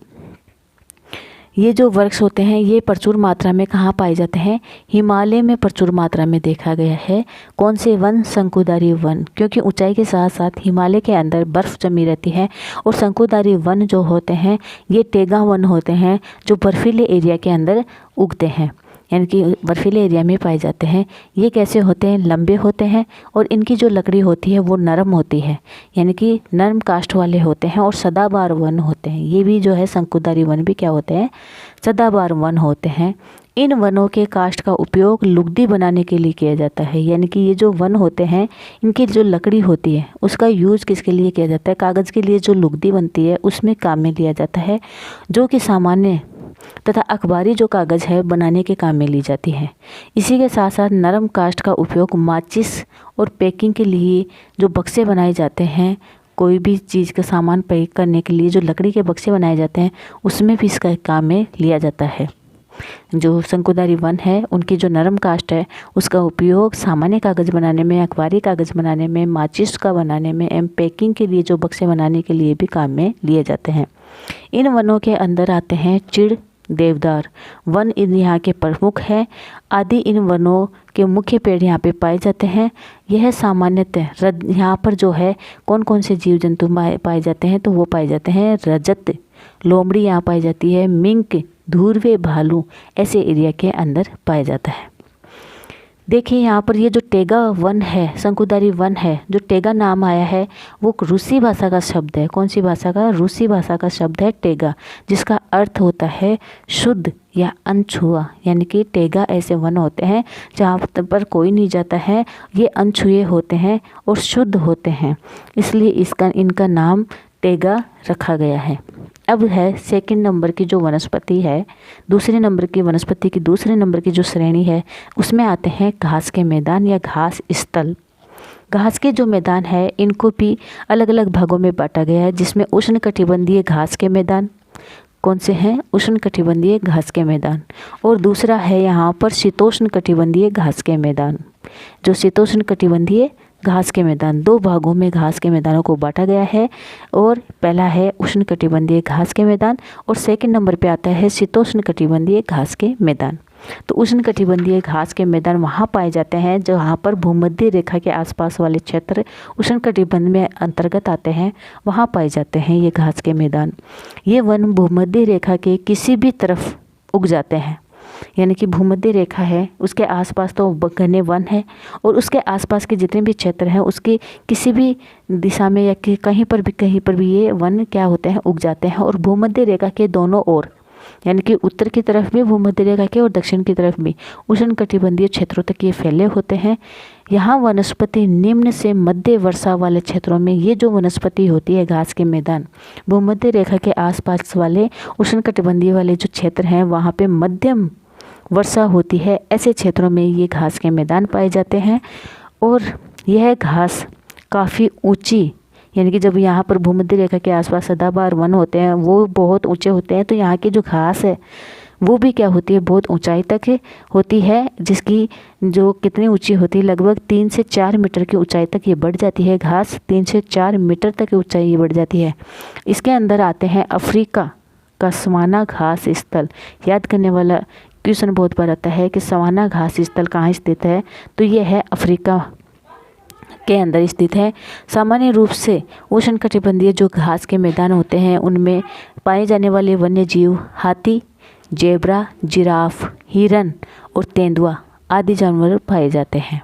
ये जो वृक्ष होते हैं ये प्रचुर मात्रा में कहाँ पाए जाते हैं, हिमालय में प्रचुर मात्रा में देखा गया है। कौन से वन, शंकुधारी वन, क्योंकि ऊंचाई के साथ साथ हिमालय के अंदर बर्फ़ जमी रहती है। और शंकुधारी वन जो होते हैं ये टेगा वन होते हैं जो बर्फीले एरिया के अंदर उगते हैं, यानी कि बर्फीले एरिया में पाए जाते हैं। ये कैसे होते हैं, लंबे होते हैं और इनकी जो लकड़ी होती है वो नरम होती है, यानी कि नरम काष्ठ वाले होते हैं और सदाबहार वन होते हैं। ये भी जो है शंकुधारी वन भी क्या होते हैं, सदाबहार वन होते हैं। इन वनों के काष्ठ का उपयोग लुगदी बनाने के लिए किया जाता है। यानी कि ये जो वन होते हैं इनकी जो लकड़ी होती है उसका यूज किसके लिए किया जाता है, कागज़ के लिए जो लुगदी बनती है उसमें काम में लिया जाता है, जो कि सामान्य तथा अखबारी जो कागज़ है बनाने के काम में ली जाती है। इसी के साथ साथ नरम काष्ठ का उपयोग माचिस और पैकिंग के लिए जो बक्से बनाए जाते हैं, कोई भी चीज़ का सामान पैक करने के लिए जो लकड़ी के बक्से बनाए जाते हैं उसमें भी इसका काम में लिया जाता है। जो शंकुधारी वन है उनकी जो नरम काष्ठ है उसका उपयोग सामान्य कागज़ बनाने में, अखबारी कागज़ बनाने में, माचिस का बनाने में एवं पैकिंग के लिए जो बक्से बनाने के लिए भी काम में लिए जाते हैं। इन वनों के अंदर आते हैं चिड़, देवदार वन इन यहाँ के प्रमुख हैं। आदि इन वनों के मुख्य पेड़ यहाँ पे पाए जाते हैं। यह सामान्यतः यहाँ पर जो है कौन कौन से जीव जंतु पाए जाते हैं, तो वो पाए जाते हैं रजत, लोमड़ी यहाँ पाई जाती है, मिंक, धुर्वे, भालू ऐसे एरिया के अंदर पाया जाता है। देखिए यहाँ पर ये जो टेगा वन है, शंकुधारी वन है, जो टेगा नाम आया है वो रूसी भाषा का शब्द है। कौन सी भाषा का, रूसी भाषा का शब्द है टेगा, जिसका अर्थ होता है शुद्ध या अनछुआ। यानी कि टेगा ऐसे वन होते हैं जहाँ पर कोई नहीं जाता है, ये अनछुए होते हैं और शुद्ध होते हैं, इसलिए इनका नाम टेगा रखा गया है। अब है सेकंड नंबर की जो वनस्पति है, दूसरे नंबर की वनस्पति की दूसरे नंबर की जो श्रेणी है उसमें आते हैं घास के मैदान या घास स्थल। घास के जो मैदान है इनको भी अलग अलग भागों में बांटा गया है, जिसमें उष्णकटिबंधीय घास के मैदान कौन से हैं, उष्णकटिबंधीय घास के मैदान, और दूसरा है यहाँ पर शीतोष्णकटिबंधीय घास के मैदान। जो शीतोष्णकटिबंधीय घास के मैदान, 2 भागों में घास के मैदानों को बांटा गया है, और पहला है उष्णकटिबंधीय घास के मैदान और सेकंड नंबर पे आता है शीतोष्णकटिबंधीय घास के मैदान। तो उष्णकटिबंधीय घास के मैदान वहाँ पाए जाते हैं जहाँ पर भूमध्य रेखा के आसपास वाले क्षेत्र उष्णकटिबंध में अंतर्गत आते हैं, वहाँ पाए जाते हैं ये घास के मैदान। ये वन भूमध्य रेखा के किसी भी तरफ उग जाते हैं, यानी कि भूमध्य रेखा है उसके आसपास तो घने वन है और उसके आसपास के जितने भी क्षेत्र हैं उसके किसी भी दिशा में या कहीं पर भी ये वन क्या होते हैं, उग जाते हैं। और भूमध्य रेखा के दोनों ओर, यानी कि उत्तर की तरफ भी भूमध्य रेखा के और दक्षिण की तरफ भी उष्णकटिबंधीय क्षेत्रों तक ये फैले होते हैं। यहाँ वनस्पति निम्न से मध्य वर्षा वाले क्षेत्रों में ये जो वनस्पति होती है घास के मैदान, भूमध्य रेखा के आसपास वाले उष्णकटिबंधीय वाले जो क्षेत्र हैं वहाँ पे मध्यम वर्षा होती है, ऐसे क्षेत्रों में ये घास के मैदान पाए जाते हैं। और यह घास काफ़ी ऊंची, यानी कि जब यहाँ पर भूमध्य रेखा के आसपास सदाबहार वन होते हैं वो बहुत ऊंचे होते हैं, तो यहाँ की जो घास है वो भी क्या होती है, बहुत ऊंचाई तक होती है, जिसकी जो कितनी ऊंची होती है, लगभग 3 से 4 मीटर की ऊंचाई तक ये बढ़ जाती है। घास 3 से 4 मीटर तक की ऊंचाई ये बढ़ जाती है। इसके अंदर आते हैं अफ्रीका का सवाना घास स्थल। याद करने वाला क्वेश्चन बहुत बार आता है कि सवाना घास स्थल कहाँ स्थित है, तो ये है अफ्रीका के अंदर स्थित है। सामान्य रूप से उष्णकटिबंधीय जो घास के मैदान होते हैं उनमें पाए जाने वाले वन्य जीव हाथी, जेब्रा, जिराफ, हिरन और तेंदुआ आदि जानवर पाए जाते हैं।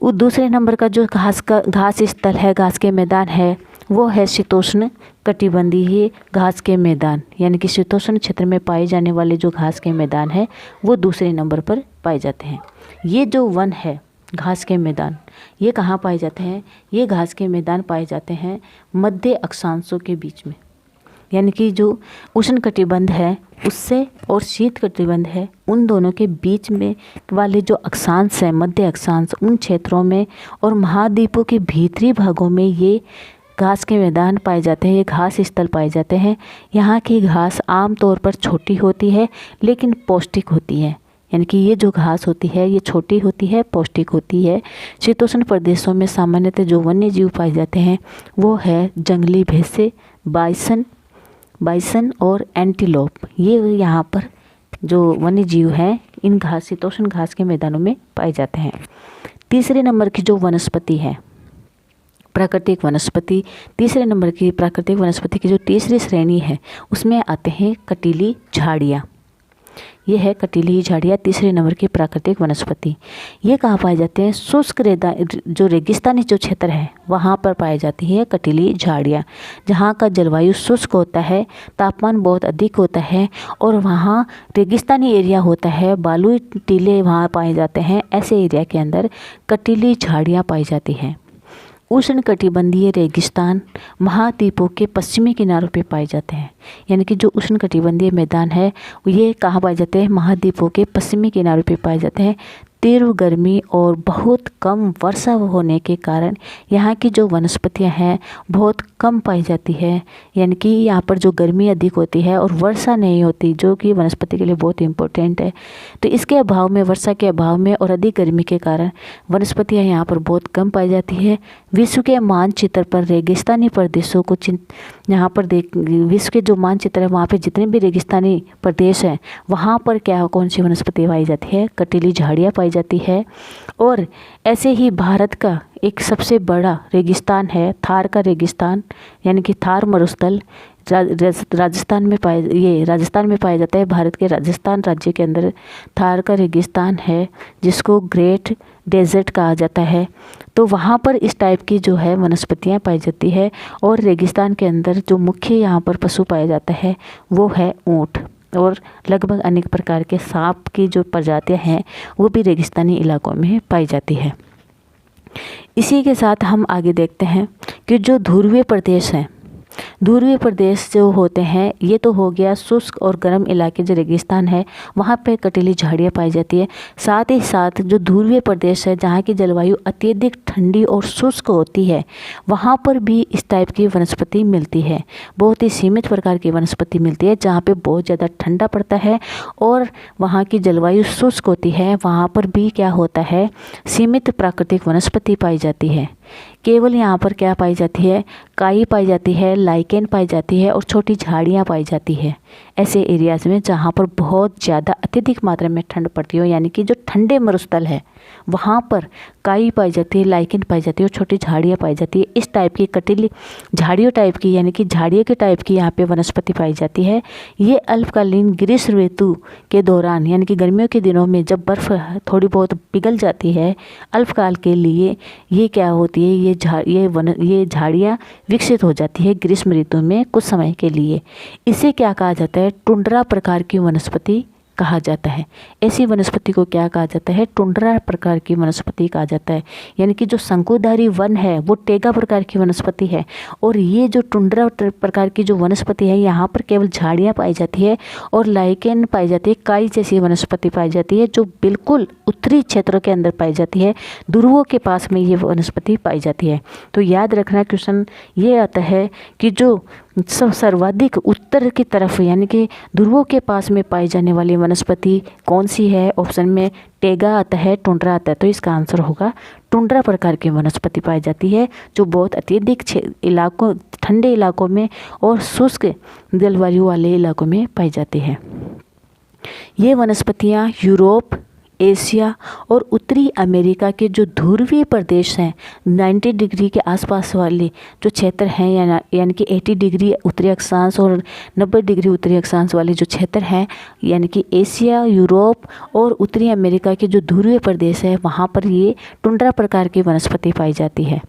दूसरे नंबर का जो घास स्थल है, घास के मैदान है, वो है शीतोष्ण कटिबंधीय घास के मैदान, यानी कि शीतोष्ण क्षेत्र में पाए जाने वाले जो घास के मैदान है वो दूसरे नंबर पर पाए जाते हैं। ये जो वन है घास के मैदान, ये कहाँ पाए जाते हैं, ये घास के मैदान पाए जाते हैं मध्य अक्षांशों के बीच में, यानी कि जो उष्ण कटिबंध है उससे और शीत कटिबंध है उन दोनों के बीच में वाले जो अक्षांश है, मध्य अक्षांश, उन क्षेत्रों में और महाद्वीपों के भीतरी भागों में ये घास के मैदान पाए जाते हैं, ये घास स्थल पाए जाते हैं। यहाँ की घास आमतौर पर छोटी होती है लेकिन पौष्टिक होती है, यानी कि ये जो घास होती है ये छोटी होती है, पौष्टिक होती है। शीतोष्ण प्रदेशों में सामान्यतः जो वन्य जीव पाए जाते हैं वो है जंगली भैंसे, बाइसन और एंटीलोप। ये यहाँ पर जो वन्य जीव हैं इन शीतोष्ण घास के मैदानों में पाए जाते हैं। तीसरे नंबर की जो वनस्पति है प्राकृतिक वनस्पति, तीसरे नंबर की प्राकृतिक वनस्पति की जो तीसरी श्रेणी है उसमें आते हैं कटीली झाड़ियाँ। ये है कटीली झाड़ियाँ, तीसरे नंबर की प्राकृतिक वनस्पति। ये कहाँ पाए जाते हैं, शुष्क जो रेगिस्तानी जो क्षेत्र है वहाँ पर पाई जाती है कटीली झाड़ियाँ, जहाँ का जलवायु शुष्क होता है, तापमान बहुत अधिक होता है और वहाँ रेगिस्तानी एरिया होता है, बालू टीले वहाँ पाए जाते हैं। ऐसे एरिया के अंदर कटीली झाड़ियाँ पाई जाती हैं। उष्णकटिबंधीय रेगिस्तान महाद्वीपों के पश्चिमी किनारों पे पाए जाते हैं, यानी कि जो उष्णकटिबंधीय मैदान है ये कहाँ पाए जाते हैं, महाद्वीपों के पश्चिमी किनारों पे पाए जाते हैं। तीव्र गर्मी और बहुत कम वर्षा होने के कारण यहाँ की जो वनस्पतियाँ हैं बहुत कम पाई जाती है, यानी कि यहाँ पर जो गर्मी अधिक होती है और वर्षा नहीं होती, जो कि वनस्पति के लिए बहुत इम्पोर्टेंट है। तो इसके अभाव में, वर्षा के अभाव में और अधिक गर्मी के कारण वनस्पतियाँ यहाँ पर बहुत कम पाई जाती है। विश्व के मानचित्र पर रेगिस्तानी प्रदेशों को यहाँ पर विश्व के जो मानचित्र है वहाँ पे जितने भी रेगिस्तानी प्रदेश हैं वहाँ पर क्या कौन सी वनस्पति पाई जाती है, कटीली झाड़ियाँ पाई जाती है। और ऐसे ही भारत का एक सबसे बड़ा रेगिस्तान है थार का रेगिस्तान, यानी कि थार मरुस्थल राजस्थान में पाया जाता है। भारत के राजस्थान राज्य के अंदर थार का रेगिस्तान है जिसको ग्रेट डेजर्ट कहा जाता है। तो वहाँ पर इस टाइप की जो है वनस्पतियाँ पाई जाती है। और रेगिस्तान के अंदर जो मुख्य यहाँ पर पशु पाया जाता है वो है ऊँट, और लगभग अनेक प्रकार के सांप की जो प्रजातियाँ हैं वो भी रेगिस्तानी इलाकों में पाई जाती है। इसी के साथ हम आगे देखते हैं कि जो ध्रुवीय प्रदेश हैं, ध्रुवीय प्रदेश जो होते हैं ये तो हो गया शुष्क और गर्म इलाके, जो रेगिस्तान है वहाँ पे कटीली झाड़ियाँ पाई जाती है। साथ ही साथ जो ध्रुवीय प्रदेश है जहाँ की जलवायु अत्यधिक ठंडी और शुष्क होती है वहाँ पर भी इस टाइप की वनस्पति मिलती है। बहुत ही सीमित प्रकार की वनस्पति मिलती है जहाँ पे बहुत ज़्यादा ठंडा पड़ता है और वहाँ की जलवायु शुष्क होती है, वहाँ पर भी क्या होता है, सीमित प्राकृतिक वनस्पति पाई जाती है। केवल यहाँ पर क्या पाई जाती है, काई पाई जाती है, लाइकेन पाई जाती है और छोटी झाड़ियाँ पाई जाती है। ऐसे एरियाज़ में जहाँ पर बहुत ज़्यादा अत्यधिक मात्रा में ठंड पड़ती हो, यानी कि जो ठंडे मरुस्थल है वहाँ पर काई पाई जाती है, लाइकेन पाई जाती है और छोटी झाड़ियाँ पाई जाती है। इस टाइप की कटीली झाड़ियों टाइप की, यानी कि झाड़ियों के टाइप की यहाँ पे वनस्पति पाई जाती है। ये अल्पकालीन ग्रीष्म ऋतु के दौरान, यानी कि गर्मियों के दिनों में जब बर्फ़ थोड़ी बहुत पिघल जाती है, अल्पकाल के लिए ये क्या होती है, ये झाड़ियाँ विकसित हो जाती है ग्रीष्म ऋतु में कुछ समय के लिए। इसे क्या कहा जाता है, टुंड्रा प्रकार की वनस्पति कहा जाता है। ऐसी वनस्पति को क्या कहा जाता है, टुंड्रा प्रकार की वनस्पति कहा जाता है। यानी कि जो शंकुधारी वन है वो टेगा प्रकार की वनस्पति है, और ये जो टुंड्रा प्रकार की जो वनस्पति है यहाँ पर केवल झाड़ियाँ पाई जाती है और लाइकेन पाई जाती है, काई जैसी वनस्पति पाई जाती है जो बिल्कुल उत्तरी क्षेत्रों के अंदर पाई जाती है। ध्रुवों के पास में ये वनस्पति पाई जाती है। तो याद रखना क्वेश्चन ये आता है कि जो सर्वाधिक उत्तर की तरफ, यानी कि ध्रुवों के पास में पाई जाने वाली वनस्पति कौन सी है, ऑप्शन में टेगा आता है, टुंड्रा आता है। तो इसका आंसर होगा टुंड्रा प्रकार की वनस्पति पाई जाती है जो बहुत अत्यधिक इलाकों, ठंडे इलाकों में और शुष्क जलवायु वाले इलाकों में पाई जाती है। ये वनस्पतियाँ यूरोप, एशिया और उत्तरी अमेरिका के जो ध्रुवीय प्रदेश हैं, 90 डिग्री के आसपास वाले जो क्षेत्र हैं, यानी कि 80 डिग्री उत्तरी अक्षांश और 90 डिग्री उत्तरी अक्षांश वाले जो क्षेत्र हैं, यानी कि एशिया, यूरोप और उत्तरी अमेरिका के जो ध्रुवीय प्रदेश है वहाँ पर ये टुंड्रा प्रकार की वनस्पति पाई जाती है।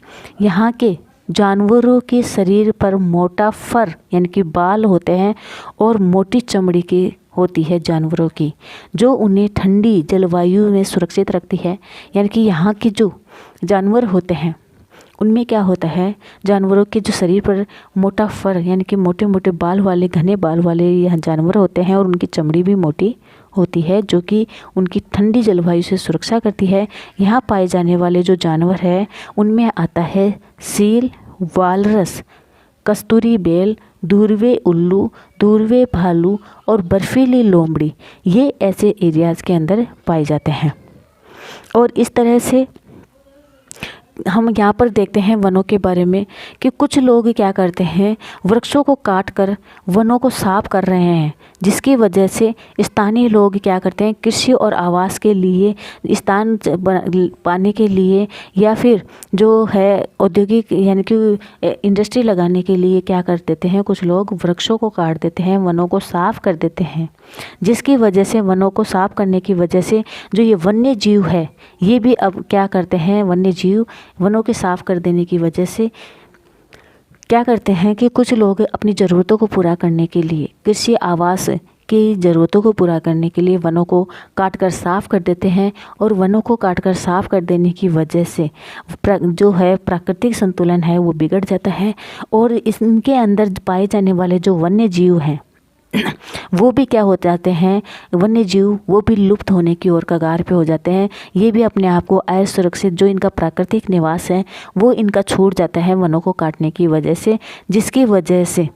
यहाँ के जानवरों के शरीर पर मोटा फर, यानी कि बाल होते हैं और मोटी चमड़ी की होती है जानवरों की, जो उन्हें ठंडी जलवायु में सुरक्षित रखती है। यानी कि यहाँ के जो जानवर होते हैं उनमें क्या होता है, जानवरों के जो शरीर पर मोटा फर, यानी कि मोटे मोटे बाल वाले, घने बाल वाले यह जानवर होते हैं और उनकी चमड़ी भी मोटी होती है जो कि उनकी ठंडी जलवायु से सुरक्षा करती है। यहाँ पाए जाने वाले जो जानवर है उनमें आता है सील, वालरस, कस्तूरी बेल, ध्रुवीय उल्लू, ध्रुवीय भालू और बर्फीली लोमड़ी। ये ऐसे एरियाज़ के अंदर पाए जाते हैं। और इस तरह से हम यहाँ पर देखते हैं वनों के बारे में कि कुछ लोग क्या करते हैं, वृक्षों को काट कर वनों को साफ कर रहे हैं, जिसकी वजह से स्थानीय लोग क्या करते हैं, कृषि और आवास के लिए स्थान पाने के लिए या फिर जो है औद्योगिक, यानी कि इंडस्ट्री लगाने के लिए क्या कर देते हैं, कुछ लोग वृक्षों को काट देते हैं, वनों को साफ कर देते हैं। जिसकी वजह से वनों को साफ करने की वजह से जो ये वन्य जीव है ये भी अब क्या करते हैं, वन्य जीव वनों के साफ कर देने की वजह से क्या करते हैं कि कुछ लोग अपनी ज़रूरतों को पूरा करने के लिए, कृषि आवास की ज़रूरतों को पूरा करने के लिए वनों को काट कर साफ कर देते हैं। और वनों को काट कर साफ कर देने की वजह से जो है प्राकृतिक संतुलन है वो बिगड़ जाता है और इनके अंदर पाए जाने वाले जो वन्य जीव हैं वो भी क्या हो जाते हैं, वन्य जीव वो भी लुप्त होने की ओर कगार पे हो जाते हैं। ये भी अपने आप को असुरक्षित, जो इनका प्राकृतिक निवास है वो इनका छूट जाता है वनों को काटने की वजह से, जिसकी वजह से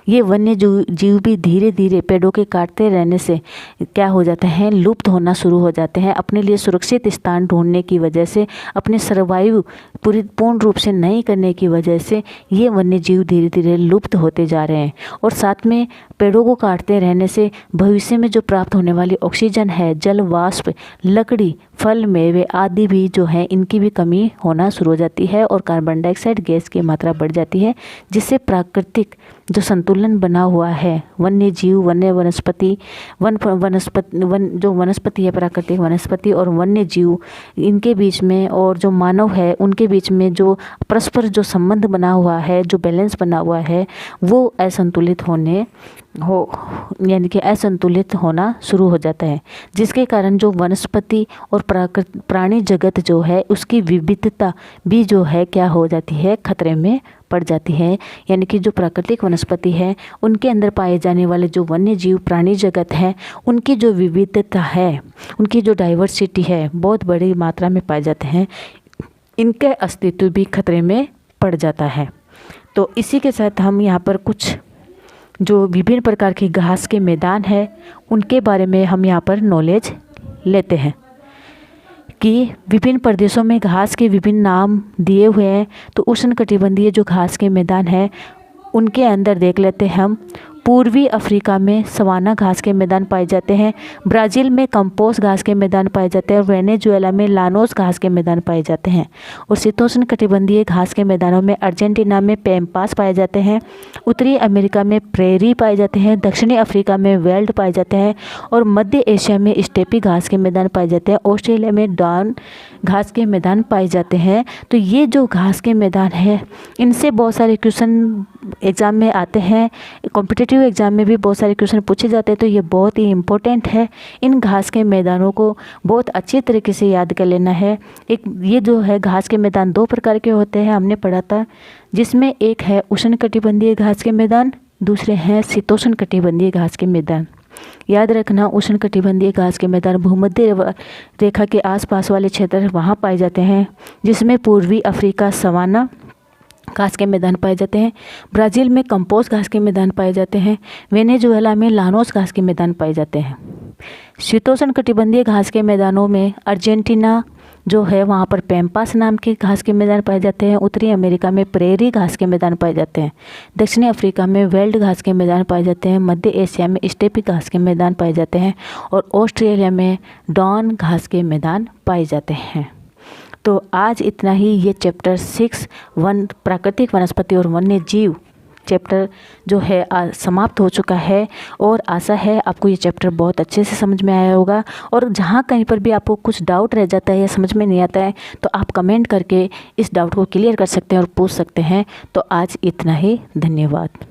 ये वन्य जीव भी धीरे धीरे पेड़ों के काटते रहने से क्या हो जाते हैं, लुप्त होना शुरू हो जाते हैं। अपने लिए सुरक्षित स्थान ढूंढने की वजह से, अपने सर्वाइव पूर्ण रूप से नहीं करने की वजह से ये वन्य जीव धीरे धीरे लुप्त होते जा रहे हैं। और साथ में पेड़ों को काटते रहने से भविष्य में जो प्राप्त होने वाली ऑक्सीजन है, जल वाष्प, लकड़ी, फल, मेवे आदि भी जो है इनकी भी कमी होना शुरू हो जाती है और कार्बन डाइऑक्साइड गैस की मात्रा बढ़ जाती है, जिससे प्राकृतिक जो संतुलन बना हुआ है, वन्य जीव, वन्य वनस्पति, जो वनस्पति है, प्राकृतिक वनस्पति और वन्य जीव, इनके बीच में और जो मानव है उनके बीच में जो परस्पर जो संबंध बना हुआ है, जो बैलेंस बना हुआ है वो असंतुलित यानी कि असंतुलित होना शुरू हो जाता है, जिसके कारण जो वनस्पति और प्राणी जगत जो है उसकी विविधता भी जो है क्या हो जाती है, खतरे में पड़ जाती है। यानी कि जो प्राकृतिक वनस्पति है उनके अंदर पाए जाने वाले जो वन्य जीव प्राणी जगत है उनकी जो विविधता है, उनकी जो डाइवर्सिटी है बहुत बड़ी मात्रा में पाए जाते हैं, इनके अस्तित्व भी खतरे में पड़ जाता है। तो इसी के साथ हम यहाँ पर कुछ जो विभिन्न प्रकार की घास के मैदान है उनके बारे में हम यहाँ पर नॉलेज लेते हैं कि विभिन्न प्रदेशों में घास के विभिन्न नाम दिए हुए हैं। तो उष्णकटिबंधीय जो घास के मैदान है उनके अंदर देख लेते हैं हम पूर्वी अफ्रीका में सवाना घास के मैदान पाए जाते हैं। ब्राज़ील में कंपोस्ट घास के मैदान पाए जाते हैं और वेनेजुएला में लानोस घास के मैदान पाए जाते हैं। और शीतोष्ण कटिबंधीय घास के मैदानों में अर्जेंटीना में पैम्पास पाए जाते हैं, उत्तरी अमेरिका में प्रेरी पाए जाते हैं, दक्षिणी अफ्रीका में वेल्ड पाए जाते हैं और मध्य एशिया में स्टेपी घास के मैदान पाए जाते हैं। ऑस्ट्रेलिया में डॉन घास के मैदान पाए जाते हैं। तो ये जो घास के मैदान है, इनसे बहुत सारे क्वेश्चन एग्ज़ाम में आते हैं, कॉम्पिटिटिव एग्ज़ाम में भी बहुत सारे क्वेश्चन पूछे जाते हैं। तो ये बहुत ही इम्पोर्टेंट है। इन घास के मैदानों को बहुत अच्छी तरीके से याद कर लेना है। एक ये जो है घास के मैदान 2 प्रकार के होते हैं, हमने पढ़ा था, जिसमें एक है उष्णकटिबंधीय घास के मैदान, दूसरे हैं शीतोष्ण कटिबंधीय घास के मैदान। याद रखना, उष्णकटिबंधीय घास के मैदान भूमध्य रेखा के आसपास वाले क्षेत्र वहाँ पाए जाते हैं, जिसमें पूर्वी अफ्रीका सवाना घास के मैदान पाए जाते हैं, ब्राज़ील में कंपोस्ट घास के मैदान पाए जाते हैं, वेनेजुएला में लानोस घास के मैदान पाए जाते हैं। शीतोष्ण कटिबंधीय घास के मैदानों में अर्जेंटीना जो है वहाँ पर पैम्पास नाम के घास के मैदान पाए जाते हैं, उत्तरी अमेरिका में प्रेरी घास के मैदान पाए जाते हैं, दक्षिणी अफ्रीका में वेल्ड घास के मैदान पाए जाते हैं, मध्य एशिया में स्टेपी घास के मैदान पाए जाते हैं और ऑस्ट्रेलिया में डॉन घास के मैदान पाए जाते हैं। तो आज इतना ही। ये चैप्टर 6 प्राकृतिक वनस्पति और वन्य जीव चैप्टर जो है समाप्त हो चुका है और आशा है आपको ये चैप्टर बहुत अच्छे से समझ में आया होगा। और जहाँ कहीं पर भी आपको कुछ डाउट रह जाता है या समझ में नहीं आता है तो आप कमेंट करके इस डाउट को क्लियर कर सकते हैं और पूछ सकते हैं। तो आज इतना ही। धन्यवाद।